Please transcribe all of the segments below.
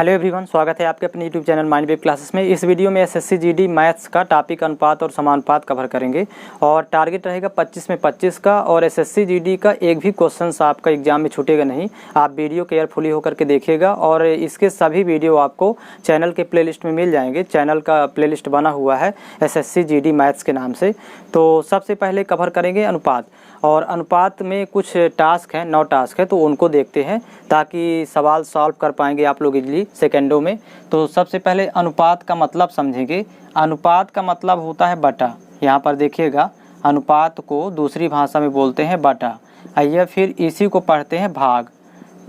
Hello everyone, स्वागत है आपके अपने YouTube channel mind wave classes में। इस वीडियो में एसएससी जीडी मैथ्स का टॉपिक अनुपात और समानुपात कवर करेंगे और टारगेट रहेगा 25 में 25 का। और एसएससी जीडी का एक भी क्वेश्चन आपका एग्जाम में छूटेगा नहीं। आप वीडियो केयरफुली होकर के देखिएगा और इसके सभी वीडियो आपको चैनल के प्लेलिस्ट में मिल जाएंगे। चैनल का प्लेलिस्ट बना हुआ है एसएससी जीडी मैथ्स के नाम से। तो सबसे पहले कवर करेंगे अनुपात, और अनुपात में कुछ टास्क हैं, 9 टास्क है, तो उनको देखते हैं ताकि सवाल सॉल्व कर पाएंगे आप लोग इजीली सेकेंडों में। तो सबसे पहले अनुपात का मतलब समझेंगे। अनुपात का मतलब होता है बटा। यहाँ पर देखिएगा, अनुपात को दूसरी भाषा में बोलते हैं बटा। आइए फिर इसी को पढ़ते हैं भाग।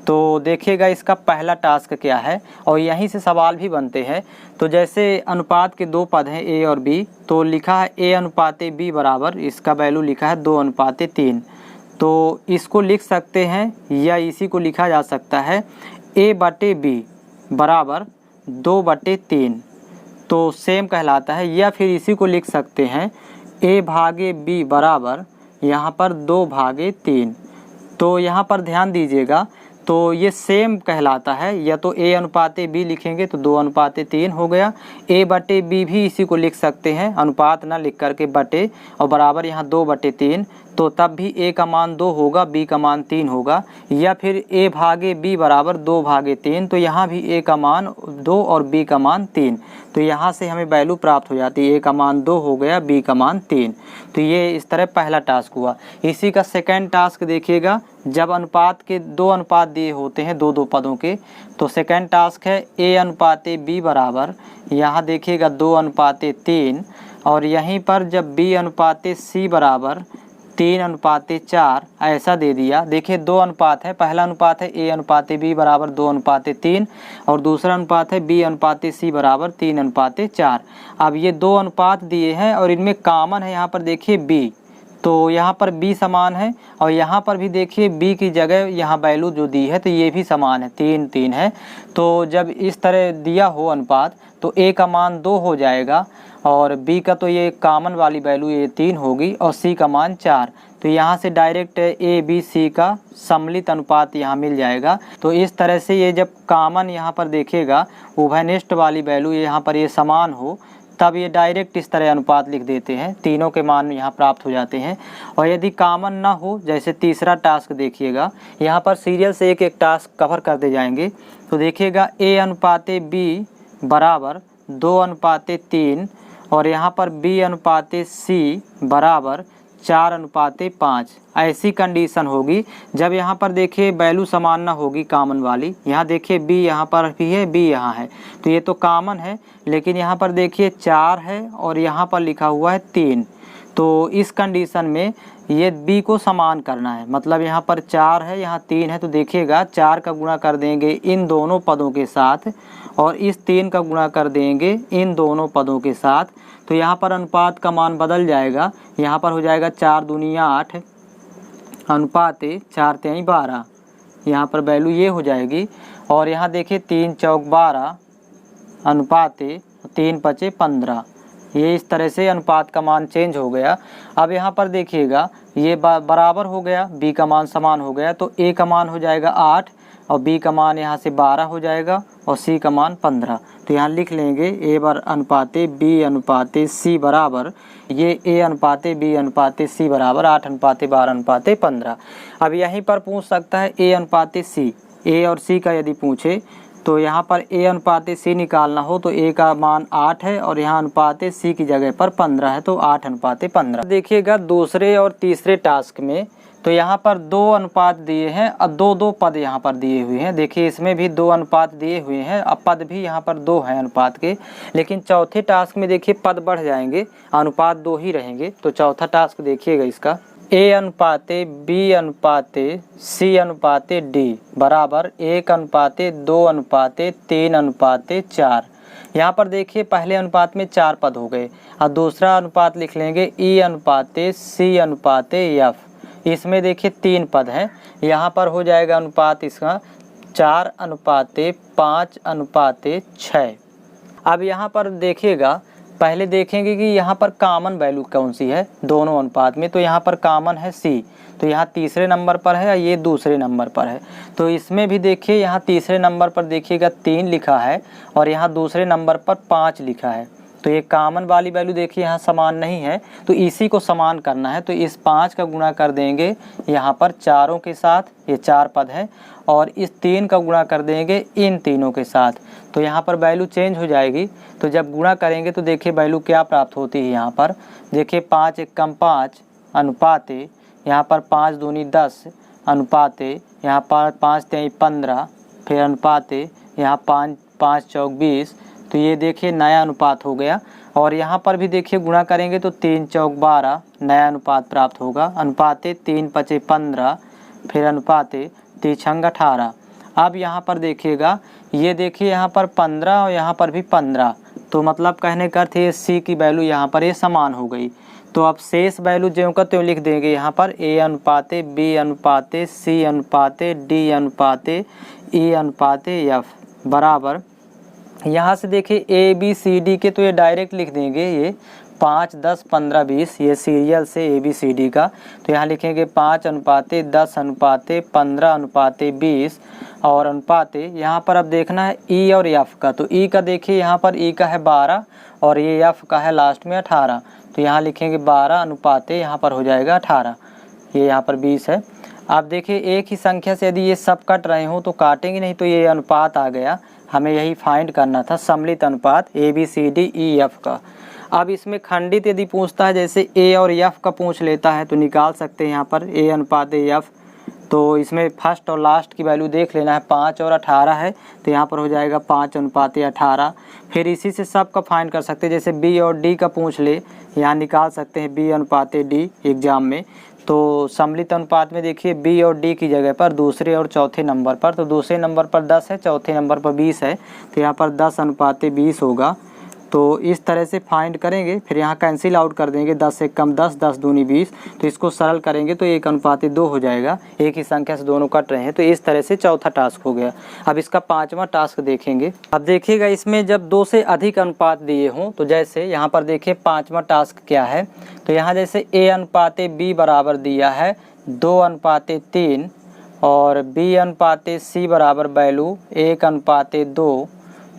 तो देखिएगा इसका पहला टास्क क्या है और यहीं से सवाल भी बनते हैं। तो जैसे अनुपात के 2 पद हैं ए और बी, तो लिखा है ए अनुपाते बी बराबर, इसका वैल्यू लिखा है 2 अनुपाते 3। तो इसको लिख सकते हैं या इसी को लिखा जा सकता है ए बटे बी बराबर 2/3, तो सेम कहलाता है। या फिर इसी को लिख सकते हैं ए भागे बी बराबर यहाँ पर 2/3। तो यहाँ पर ध्यान दीजिएगा, तो ये सेम कहलाता है। या तो ए अनुपाते बी लिखेंगे तो 2/3 हो गया। ए बटे बी भी इसी को लिख सकते हैं, अनुपात ना लिख करके बटे और बराबर यहाँ 2/3, तो तब भी ए का मान 2 होगा, बी का मान 3 होगा। या फिर ए भागे बी बराबर 2/3, तो यहाँ भी ए का मान 2 और बी का मान 3। तो यहाँ से हमें वैल्यू प्राप्त हो जाती है, ए का मान 2 हो गया, बी का मान 3। तो ये इस तरह पहला टास्क हुआ। इसी का सेकेंड टास्क देखिएगा, जब अनुपात के 2 अनुपात दिए होते हैं 2-2 पदों के, तो सेकेंड टास्क है ए अनुपाते बी बराबर, यहाँ देखिएगा 2/3। और यहीं पर जब बी अनुपाते सी बराबर 3/4 ऐसा दे दिया। देखिए 2 अनुपात है, पहला अनुपात है ए अनुपाते बी बराबर 2/3 और दूसरा अनुपात है बी अनुपाते सी बराबर 3/4। अब ये 2 अनुपात दिए हैं और इनमें कॉमन है यहाँ पर देखिए बी, तो यहाँ पर b समान है और यहाँ पर भी देखिए b की जगह यहाँ वैल्यू जो दी है तो ये भी समान है, 3 है। तो जब इस तरह दिया हो अनुपात तो a का मान 2 हो जाएगा और b का तो ये कॉमन वाली वैल्यू ये 3 होगी और c का मान 4। तो यहाँ से डायरेक्ट a b c का सम्मिलित अनुपात यहाँ मिल जाएगा। तो इस तरह से ये जब कॉमन यहाँ पर देखिएगा उभयनिष्ठ वाली वैल्यू यहाँ पर ये समान हो, तब ये डायरेक्ट इस तरह अनुपात लिख देते हैं, तीनों के मान यहाँ प्राप्त हो जाते हैं। और यदि कॉमन ना हो, जैसे तीसरा टास्क देखिएगा, यहाँ पर सीरियल से एक एक टास्क कवर करते जाएंगे। तो देखिएगा ए अनुपाते बी बराबर 2/3 और यहाँ पर बी अनुपाते सी बराबर 4/5। ऐसी कंडीशन होगी जब यहाँ पर देखिए वैल्यू समान ना होगी कॉमन वाली। यहाँ देखिए b यहाँ पर भी है, b यहाँ है, तो ये तो कॉमन है, लेकिन यहाँ पर देखिए 4 है और यहाँ पर लिखा हुआ है 3। तो इस कंडीशन में ये b को समान करना है, मतलब यहाँ पर 4 है, यहाँ 3 है। तो देखिएगा 4 का गुणा कर देंगे इन दोनों पदों के साथ और इस 3 का गुणा कर देंगे इन दोनों पदों के साथ। तो यहाँ पर अनुपात का मान बदल जाएगा, यहाँ पर हो जाएगा 4 दूनिया 8 अनुपाते 4 3 12, यहाँ पर वैल्यू ये हो जाएगी। और यहाँ देखिए 3 चौक 12 अनुपाते 3 5 15। ये इस तरह से अनुपात का मान चेंज हो गया। अब यहाँ पर देखिएगा ये बराबर हो गया, b का मान समान हो गया, तो a का मान हो जाएगा 8 और b का मान यहाँ से 12 हो जाएगा और c का मान 15। तो यहाँ लिख लेंगे a अनुपाते b अनुपाते c बराबर, ये a अनुपाते b अनुपाते c बराबर 8/12/15। अब यहीं पर पूछ सकता है a अनुपाते c, a और c का यदि पूछे तो यहाँ पर a अनुपाते c निकालना हो तो a का मान 8 है और यहाँ अनुपाते c की जगह पर 15 है, तो 8/15। देखिएगा दूसरे और तीसरे टास्क में, तो यहाँ पर 2 अनुपात दिए हैं और 2-2 पद यहाँ पर दिए हुए हैं। देखिए इसमें भी 2 अनुपात दिए हुए हैं, अब पद भी यहाँ पर 2 हैं अनुपात के। लेकिन चौथे टास्क में देखिए पद बढ़ जाएंगे, अनुपात 2 ही रहेंगे। तो चौथा टास्क देखिएगा इसका, ए अनुपाते बी अनुपाते सी अनुपाते डी बराबर 1/2/3/4। यहाँ पर देखिए पहले अनुपात में 4 पद हो गए और दूसरा अनुपात लिख लेंगे ई अनुपाते सी अनुपाते एफ। इसमें देखिए 3 पद हैं, यहाँ पर हो जाएगा अनुपात इसका 4/5/6। अब यहाँ पर देखिएगा पहले देखेंगे कि यहाँ पर कॉमन वैल्यू कौन सी है दोनों अनुपात में। तो यहाँ पर कॉमन है सी, तो यहाँ तीसरे नंबर पर है और ये दूसरे नंबर पर है। तो इसमें भी देखिए यहाँ तीसरे नंबर पर देखिएगा 3 लिखा है और यहाँ दूसरे नंबर पर 5 लिखा है। तो ये कॉमन वाली वैल्यू देखिए यहाँ समान नहीं है, तो इसी को समान करना है। तो इस 5 का गुणा कर देंगे यहाँ पर चारों के साथ, ये 4 पद है, और इस 3 का गुणा कर देंगे इन तीनों के साथ। तो यहाँ पर वैल्यू चेंज हो जाएगी। तो जब गुणा करेंगे तो देखिए वैल्यू क्या प्राप्त होती है। यहाँ पर देखिए 5 एकम 5 अनुपाते, यहाँ पर 5 दूनी 10 अनुपाते, यहाँ पर 5 तेई 15, फिर अनुपाते यहाँ 5 चौक 20। तो ये देखिए नया अनुपात हो गया। और यहाँ पर भी देखिए गुणा करेंगे तो 3 चौक 12 नया अनुपात प्राप्त होगा। अनुपाते 3 पचे 15, फिर अनुपाते 3 छंग 18। अब यहाँ पर देखिएगा, ये देखिए यहाँ पर 15 और यहाँ पर भी 15, तो मतलब कहने का अर्थ है सी की वैल्यू यहाँ पर ये समान हो गई। तो अब शेष वैल्यू ज्यों का त्यों लिख देंगे यहाँ पर ए अनुपाते बी अनुपाते सी अनुपाते डी अनुपाते ई अनुपाते एफ बराबर, यहाँ से देखिए ए बी सी डी के तो ये डायरेक्ट लिख देंगे, ये 5 10 15 20, ये सीरियल से ए बी सी डी का। तो यहाँ लिखेंगे 5 अनुपाते 10 अनुपाते 15 अनुपाते 20 और अनुपाते, यहाँ पर अब देखना है ई और एफ का। तो ई का देखिए यहाँ पर ई का है 12 और ये एफ का है लास्ट में 18। तो यहाँ लिखेंगे 12 अनुपाते, यहाँ पर हो जाएगा 18, ये यहाँ पर 20 है। आप देखिए एक ही संख्या से यदि ये सब कट रहे हो तो काटेंगे नहीं, तो ये अनुपात आ गया। हमें यही फाइंड करना था सम्मिलित अनुपात A B C D E F का। अब इसमें खंडित यदि पूछता है, जैसे ए और एफ का पूछ लेता है, तो निकाल सकते हैं यहाँ पर ए अनुपात एफ। तो इसमें फर्स्ट और लास्ट की वैल्यू देख लेना है, 5 और 18 है, तो यहाँ पर हो जाएगा 5 अनुपात 18। फिर इसी से सब का फाइंड कर सकते हैं, जैसे बी और डी का पूछ ले, यहाँ निकाल सकते हैं बी अनुपात डी एग्जाम में। तो सम्मिलित अनुपात में देखिए बी और डी की जगह पर दूसरे और चौथे नंबर पर, तो दूसरे नंबर पर 10 है, चौथे नंबर पर 20 है, तो यहाँ पर 10 अनुपात 20 होगा। तो इस तरह से फाइंड करेंगे, फिर यहाँ कैंसिल आउट कर देंगे, 10 से कम 10, 10 दूनी 20। तो इसको सरल करेंगे तो 1 अनुपात 2 हो जाएगा। एक ही संख्या से दोनों कट रहे हैं। तो इस तरह से चौथा टास्क हो गया। अब इसका 5वां टास्क देखेंगे। अब देखिएगा इसमें जब 2 से अधिक अनुपात दिए हों, तो जैसे यहाँ पर देखिए 5वां टास्क क्या है। तो यहाँ जैसे ए अनुपात बी बराबर दिया है 2 अनुपात 3 और बी अनुपात सी बराबर वैल्यू 1 अनुपात 2,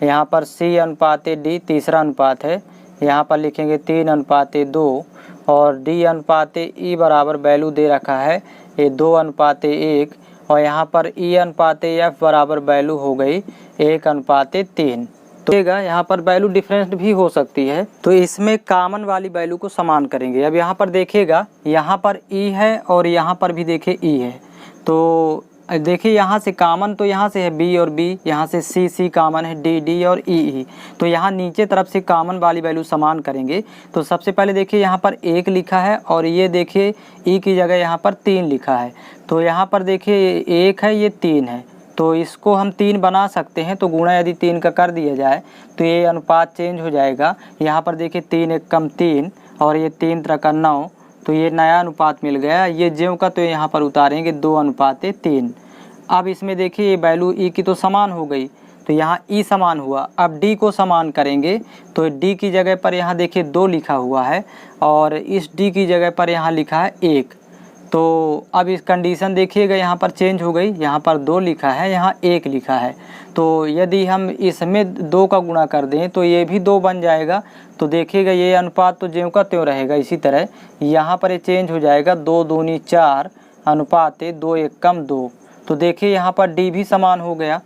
यहाँ पर सी अनुपात डी तीसरा अनुपात है, यहाँ पर लिखेंगे 3 अनुपात 2 और डी अनुपात ई बराबर वैल्यू दे रखा है ये 2 अनुपात 1 और यहाँ पर ई अनुपात एफ बराबर वैल्यू हो गई 1 अनुपात 3। तो यहाँ पर वैल्यू डिफरेंट भी हो सकती है। तो इसमें कॉमन वाली वैल्यू को समान करेंगे। अब यहाँ पर देखिएगा, यहाँ पर ई है और यहाँ पर भी देखिए ई है। तो देखिए यहाँ से कॉमन, तो यहाँ से है बी और बी, यहाँ से सी कॉमन है, डी और ई। तो यहाँ नीचे तरफ से कॉमन वाली वैल्यू समान करेंगे। तो सबसे पहले देखिए यहाँ पर 1 लिखा है और ये देखिए ई की जगह यहाँ पर 3 लिखा है। तो यहाँ पर देखिए 1 है, ये 3 है, तो इसको हम 3 बना सकते हैं। तो गुणा यदि 3 का कर दिया जाए तो ये अनुपात चेंज हो जाएगा। यहाँ पर देखिए 3 1 कम 3 और ये 3 3 का 9, तो ये नया अनुपात मिल गया। ये ज्यों का तो यहाँ पर उतारेंगे 2 अनुपात 3। अब इसमें देखिए ये वैल्यू ई की तो समान हो गई, तो यहाँ ई समान हुआ। अब डी को समान करेंगे, तो डी की जगह पर यहाँ देखिए 2 लिखा हुआ है और इस डी की जगह पर यहाँ लिखा है 1। तो अब इस कंडीशन देखिएगा यहाँ पर चेंज हो गई, यहाँ पर 2 लिखा है, यहाँ 1 लिखा है। तो यदि हम इसमें 2 का गुणा कर दें तो ये भी 2 बन जाएगा। तो देखिएगा ये अनुपात तो ज्यों का त्यों रहेगा। इसी तरह यहाँ पर ये चेंज हो जाएगा, 2 दूनी 4 अनुपात 2 1 कम 2। तो देखिए यहाँ पर डी भी समान हो गया।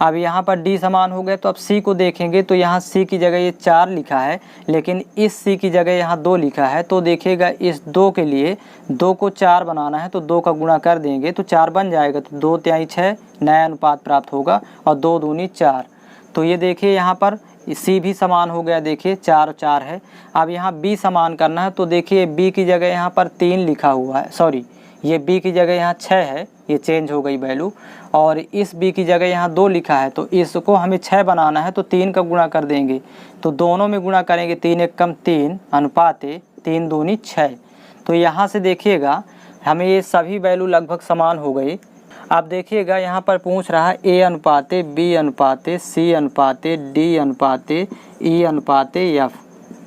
अब यहाँ पर डी समान हो गया, तो अब सी को देखेंगे तो यहाँ सी की जगह ये 4 लिखा है, लेकिन इस सी की जगह यहाँ 2 लिखा है। तो देखिएगा इस 2 के लिए 2 को 4 बनाना है, तो 2 का गुणा कर देंगे तो 4 बन जाएगा। तो 2 तिहाई 6 नया अनुपात प्राप्त होगा और 2 दूनी 4। तो ये देखिए यहाँ पर सी भी समान हो गया, देखिए 4 4 है। अब यहाँ बी समान करना है, तो देखिए बी की जगह यहाँ पर 3 लिखा हुआ है, सॉरी ये बी की जगह यहाँ 6 है, ये चेंज हो गई वैल्यू। और इस बी की जगह यहाँ 2 लिखा है, तो इसको हमें 6 बनाना है, तो 3 का गुणा कर देंगे। तो दोनों में गुणा करेंगे, 3 1 कम 3 अनुपात 3 दूनी 6। तो यहाँ से देखिएगा हमें ये सभी वैल्यू लगभग समान हो गई। अब देखिएगा यहाँ पर पूछ रहा है ए अनुपात बी अनुपात सी अनुपात डी अनुपात ई अनुपात एफ।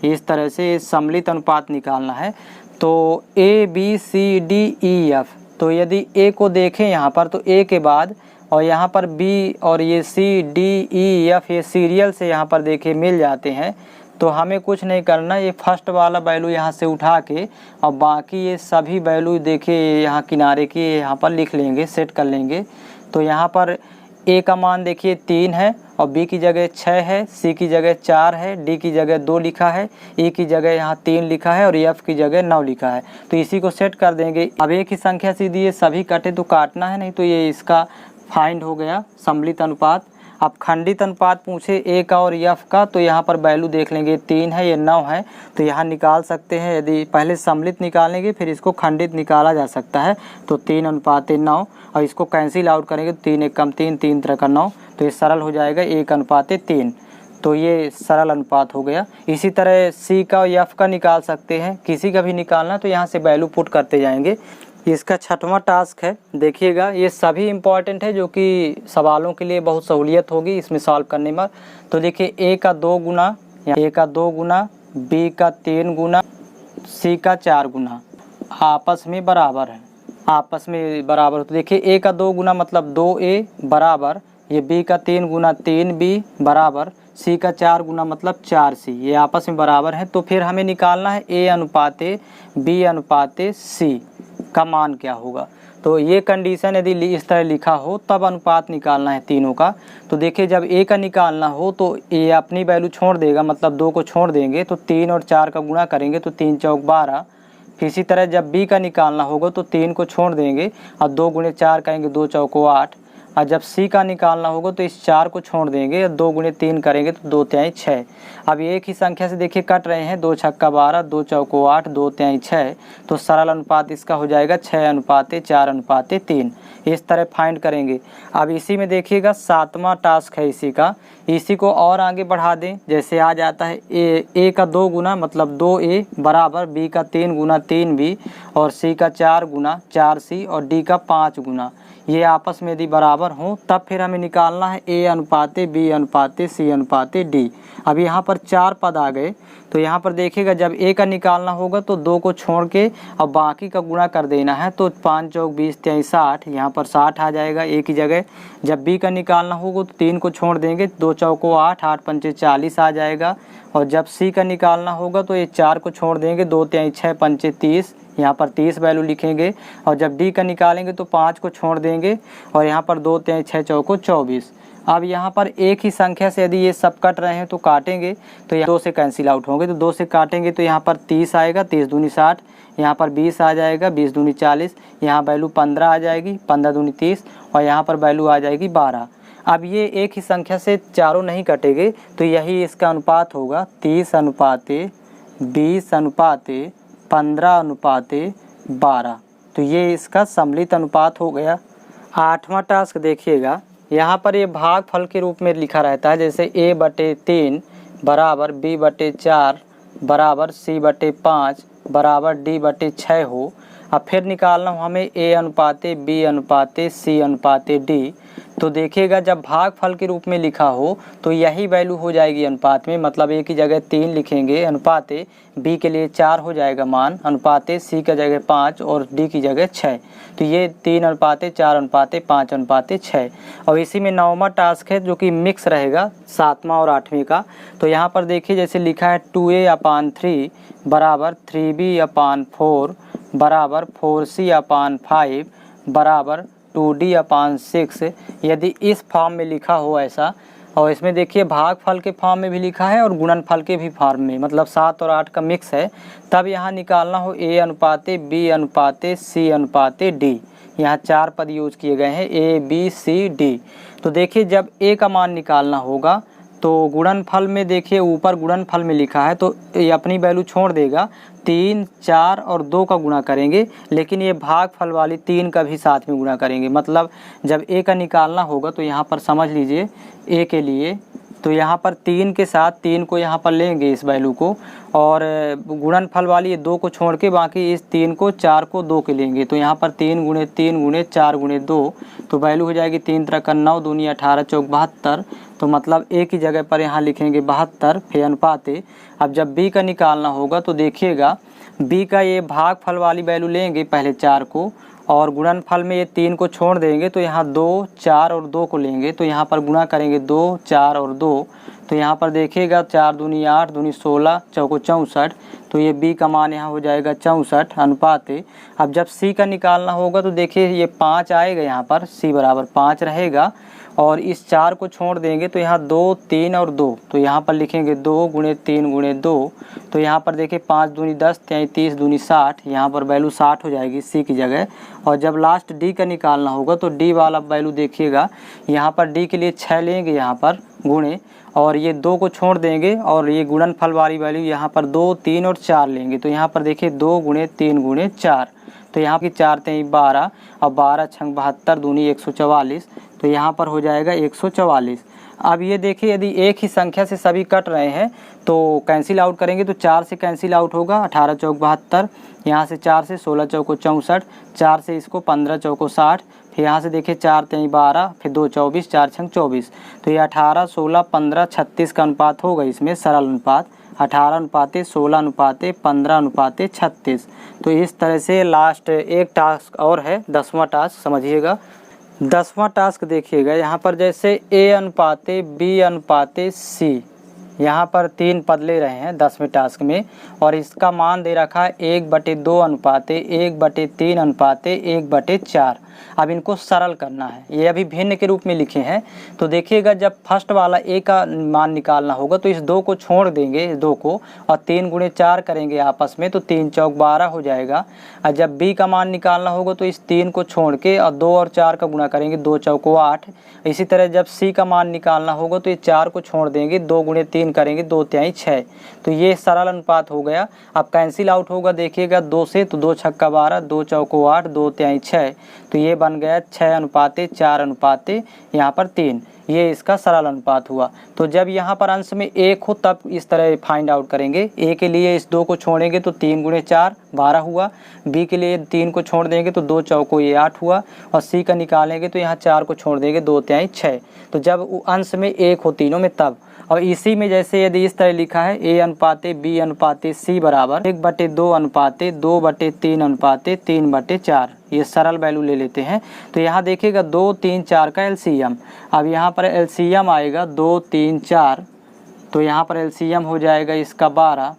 इस तरह से सम्मिलित अनुपात निकालना है। तो A B C D E F, तो यदि ए को देखें यहाँ पर तो ए के बाद और यहाँ पर बी और ये सी डी ई एफ ये सीरियल से यहाँ पर देखिए मिल जाते हैं। तो हमें कुछ नहीं करना, ये फर्स्ट वाला वैल्यू यहाँ से उठा के और बाकी ये सभी वैल्यू देखिए यहाँ किनारे की यहाँ पर लिख लेंगे, सेट कर लेंगे। तो यहाँ पर ए का मान देखिए 3 है और बी की जगह 6 है, सी की जगह 4 है, डी की जगह 2 लिखा है, ई की जगह यहाँ 3 लिखा है और एफ की जगह 9 लिखा है। तो इसी को सेट कर देंगे। अब एक ही संख्या से दिए सभी कटे तो काटना है नहीं, तो ये इसका फाइंड हो गया सम्मिलित अनुपात। अब खंडित अनुपात पूछे ए का और एफ का, तो यहाँ पर वैल्यू देख लेंगे 3 है, ये 9 है, तो यहाँ निकाल सकते हैं। यदि पहले सम्मिलित निकालेंगे फिर इसको खंडित निकाला जा सकता है। तो 3:9 और इसको कैंसिल आउट करेंगे तो 3 1 3, 3 3 9, तो ये सरल हो जाएगा 1:3। तो ये सरल अनुपात हो गया। इसी तरह सी का और एफ का निकाल सकते हैं, किसी का भी निकालना तो यहाँ से वैल्यू पुट करते जाएंगे। इसका 6वां टास्क है, देखिएगा ये सभी इम्पॉर्टेंट है जो कि सवालों के लिए बहुत सहूलियत होगी इसमें सॉल्व करने में। तो देखिए ए का 2 गुना, बी का 3 गुना, सी का 4 गुना आपस में बराबर है, तो देखिए ए का 2 गुना मतलब 2a बराबर, ये बी का 3 गुना 3b बराबर, सी का 4 गुना मतलब 4c, ये आपस में बराबर है। तो फिर हमें निकालना है a अनुपाते b अनुपाते c का मान क्या होगा। तो ये कंडीशन यदि इस तरह लिखा हो तब अनुपात निकालना है तीनों का। तो देखिए जब ए का निकालना हो तो ये अपनी वैल्यू छोड़ देगा, मतलब 2 को छोड़ देंगे, तो 3 और 4 का गुणा करेंगे तो 3 चौक 12। फिर इसी तरह जब बी का निकालना होगा तो 3 को छोड़ देंगे और 2 गुणे 4 करेंगे, 2 चौको 8। और जब सी का निकालना होगा तो इस 4 को छोड़ देंगे और 2 गुणे 3 करेंगे तो 2 तिहाई 6। अब एक ही संख्या से देखिए कट रहे हैं, 2 छक्का 12, 2 चौको 8, 2 तिहाई 6। तो सरल अनुपात इसका हो जाएगा 6:4:3। इस तरह फाइंड करेंगे। अब इसी में देखिएगा 7वां टास्क है इसी का, इसी को और आगे बढ़ा दें। जैसे आ जाता है ए का 2 गुना मतलब 2a बराबर, बी का 3 गुना 3b और सी का 4 गुना 4c और डी का 5 गुना, ये आपस में यदि बराबर हों तब फिर हमें निकालना है a अनुपाते b अनुपाते c अनुपाते d। अब यहाँ पर 4 पद आ गए, तो यहाँ पर देखिएगा जब a का निकालना होगा तो 2 को छोड़ के अब बाकी का गुणा कर देना है। तो 5 चौक 20 तिहाई 60, यहाँ पर 60 आ जाएगा a की जगह। जब b का निकालना होगा तो 3 को छोड़ देंगे, 2 चौको 8, 8 पंचे 40 आ जाएगा। और जब c का निकालना होगा तो ये 4 को छोड़ देंगे, 2 तिहाई 6 पंचे 30, यहाँ पर 30 वैल्यू लिखेंगे। और जब डी का निकालेंगे तो 5 को छोड़ देंगे और यहाँ पर 2 तिहाई 6 चौको 24। अब यहाँ पर एक ही संख्या से यदि ये सब कट रहे हैं तो काटेंगे, तो यहाँ 2 से कैंसिल आउट होंगे, तो 2 से काटेंगे तो यहाँ पर 30 आएगा, 30 दूनी 60, यहाँ पर 20 आ जाएगा, 20 दूनी 40, यहाँ वैल्यू 15 आ जाएगी, 15 दूनी 30 और यहाँ पर वैल्यू आ जाएगी 12। अब ये एक ही संख्या से चारों नहीं कटेंगे, तो यही इसका अनुपात होगा 30:20:15:12। तो ये इसका सम्मिलित अनुपात हो गया। 8वां टास्क देखिएगा, यहाँ पर ये भागफल के रूप में लिखा रहता है, जैसे a/3 बराबर b/4 बराबर c/5 बराबर d/6 हो। अब फिर निकालना हो हमें a अनुपाते b अनुपाते c अनुपाते d। तो देखिएगा जब भागफल के रूप में लिखा हो तो यही वैल्यू हो जाएगी अनुपात में, मतलब a की जगह 3 लिखेंगे, अनुपाते b के लिए 4 हो जाएगा मान, अनुपाते c की जगह 5 और d की जगह 6। तो ये 3:4:5:6। और इसी में 9वां टास्क है जो कि मिक्स रहेगा 7वां और 8वें का। तो यहाँ पर देखिए जैसे लिखा है 2a/3 बराबर 3b/4 बराबर 4c/5 बराबर 2d/6। यदि इस फॉर्म में लिखा हो ऐसा, और इसमें देखिए भागफल के फॉर्म में भी लिखा है और गुणनफल के भी फॉर्म में, मतलब 7 और 8 का मिक्स है, तब यहाँ निकालना हो a अनुपाते b अनुपाते c अनुपाते d। यहाँ 4 पद यूज किए गए हैं a b c d। तो देखिए जब a का मान निकालना होगा तो गुणनफल में देखिए ऊपर गुणनफल में लिखा है तो ये अपनी वैल्यू छोड़ देगा, 3, 4 और 2 का गुणा करेंगे, लेकिन ये भागफल वाली 3 का भी साथ में गुणा करेंगे। मतलब जब a का निकालना होगा तो यहाँ पर समझ लीजिए a के लिए, तो यहाँ पर 3 के साथ 3 को यहाँ पर लेंगे इस वैल्यू को, और गुणनफल वाली ये 2 को छोड़ के बाकी इस 3 को 4 को 2 के लेंगे। तो यहाँ पर 3 गुणे 3 गुणे 4 गुणे 2, तो वैल्यू हो जाएगी 3 3 9 दूनी 18 चौक 72, तो मतलब ए की जगह पर यहाँ लिखेंगे 72 फिर अनुपात ए। अब जब बी का निकालना होगा तो देखिएगा बी का ये भागफल वाली वैल्यू लेंगे पहले 4 को, और गुणनफल में ये 3 को छोड़ देंगे तो यहाँ 2, 4 और 2 को लेंगे, तो यहाँ पर गुणा करेंगे 2, 4 और 2। तो यहाँ पर देखिएगा 4 दूनी 8 दूनी 16 चौको 64, तो ये बी का मान यहाँ हो जाएगा 64 अनुपात ए। अब जब सी का निकालना होगा तो देखिए ये 5 आएगा, यहाँ पर सी बराबर 5 रहेगा, और इस 4 को छोड़ देंगे तो यहाँ 2, 3 और 2, तो यहाँ पर लिखेंगे 2 गुणे 3 गुणे 2। तो यहाँ पर देखिए 5 दूनी 10 33 दूनी 60, यहाँ पर वैल्यू 60 हो जाएगी सी की जगह। और जब लास्ट डी का निकालना होगा तो डी वाला वैल्यू देखिएगा, यहाँ पर डी के लिए 6 लेंगे यहाँ पर गुणे, और ये 2 को छोड़ देंगे, और ये गुणनफल वाली वैल्यू यहाँ पर 2, 3 और 4 लेंगे, तो यहाँ पर देखिए 2 गुणे 3 गुणे 4, तो यहाँ की 4 3 12 और 12 छंग 72 दूनी 144, तो यहाँ पर हो जाएगा 144। अब ये देखिए यदि एक ही संख्या से सभी कट रहे हैं तो कैंसिल आउट करेंगे, तो 4 से कैंसिल आउट होगा 18 चौक 72, यहाँ से 4 से 16 चौको 64, 4 से इसको 15 चौको 60, फिर यहाँ से देखिए 4 3 12 फिर 2 24 4 छंग 24, तो ये 18 16 15 36 का अनुपात होगा इसमें सरल अनुपात 18 अनुपाते 16 अनुपाते 15 अनुपाते 36। तो इस तरह से लास्ट एक टास्क और है 10वां टास्क समझिएगा। 10वां टास्क देखिएगा, यहाँ पर जैसे ए अनुपाते बी अनुपाते सी, यहाँ पर 3 पद ले रहे हैं 10वें टास्क में, और इसका मान दे रखा है 1/2 अनुपाते 1/3 अनुपाते 1/4। अब इनको सरल करना है, ये अभी भिन्न के रूप में लिखे हैं। तो देखिएगा जब फर्स्ट वाला ए का मान निकालना होगा तो इस 2 को छोड़ देंगे, इस 2 को, और 3 गुणे 4 करेंगे आपस में, तो 3 चौक 12 हो जाएगा। और जब बी का मान निकालना होगा तो इस 3 को छोड़ के और 2 और 4 का गुणा करेंगे, 2 चौको 8। इसी तरह जब सी का मान निकालना होगा तो ये 4 को छोड़ देंगे, 2 गुणे 3 करेंगे, 2 तिहाई 6, तो ये सरल अनुपात हो गया। अब कैंसिल आउट होगा देखिएगा 2 से, तो 2 छक्का 12 2 चौको 8 2 तिहाई 6, तो ये बन गया 6 अनुपाते 4 अनुपाते यहाँ पर 3, ये इसका सरल अनुपात हुआ। तो जब यहाँ पर अंश में 1 हो तब इस तरह फाइंड आउट करेंगे। ए के लिए इस 2 को छोड़ेंगे तो 3 गुणे 4 12 हुआ, बी के लिए 3 को छोड़ देंगे तो 2 चौको ये 8 हुआ, और सी का निकालेंगे तो यहाँ 4 को छोड़ देंगे 2 तिहाई 6। तो जब अंश में 1 हो तीनों में तब, और इसी में जैसे यदि इस तरह लिखा है ए अनुपाते बी अनुपाते सी बराबर 1/2 अनुपाते 2/3 अनुपाते 3/4, ये सरल वैल्यू ले लेते हैं। तो यहाँ देखिएगा 2 3 4 का एलसीएम, अब यहाँ पर एलसीएम आएगा 2 3 4, तो यहाँ पर एलसीएम हो जाएगा इसका 12,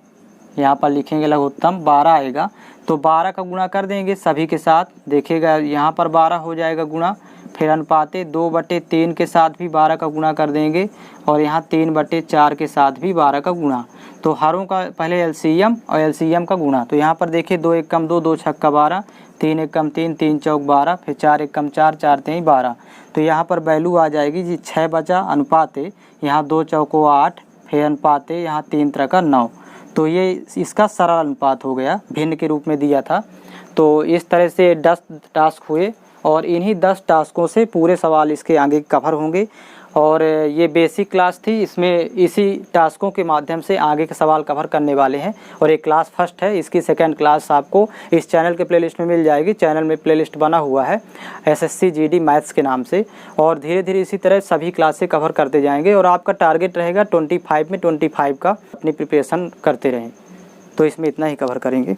यहाँ पर लिखेंगे लघुत्तम 12 आएगा, तो 12 का गुणा कर देंगे सभी के साथ, देखिएगा यहाँ पर 12 हो जाएगा गुणा, फिर अनुपाते 2/3 के साथ भी 12 का गुणा कर देंगे, और यहाँ 3/4 के साथ भी 12 का गुणा। तो हरों का पहले एलसीएम और एलसीएम का गुणा, तो यहाँ पर देखिए 2 1 कम 2 2 छक्का 12 3 1 कम 3 3 चौक 12 फिर 4 1 कम 4 4 3 12, तो यहाँ पर वैल्यू आ जाएगी जी 6 बचा अनुपाते यहाँ 2 चौको 8 फिर अनुपाते यहाँ 3 3 का 9, तो ये इसका सरल अनुपात हो गया, भिन्न के रूप में दिया था। तो इस तरह से 10 टास्क हुए, और इन्हीं 10 टास्कों से पूरे सवाल इसके आगे कवर होंगे। और ये बेसिक क्लास थी, इसमें इसी टास्कों के माध्यम से आगे के सवाल कवर करने वाले हैं। और एक क्लास फर्स्ट है, इसकी सेकंड क्लास आपको इस चैनल के प्लेलिस्ट में मिल जाएगी। चैनल में प्लेलिस्ट बना हुआ है SSC GD मैथ्स के नाम से, और धीरे धीरे इसी तरह सभी क्लासें कवर करते जाएंगे। और आपका टारगेट रहेगा 25 में 25 का अपनी प्रिपरेशन करते रहें। तो इसमें इतना ही कवर करेंगे।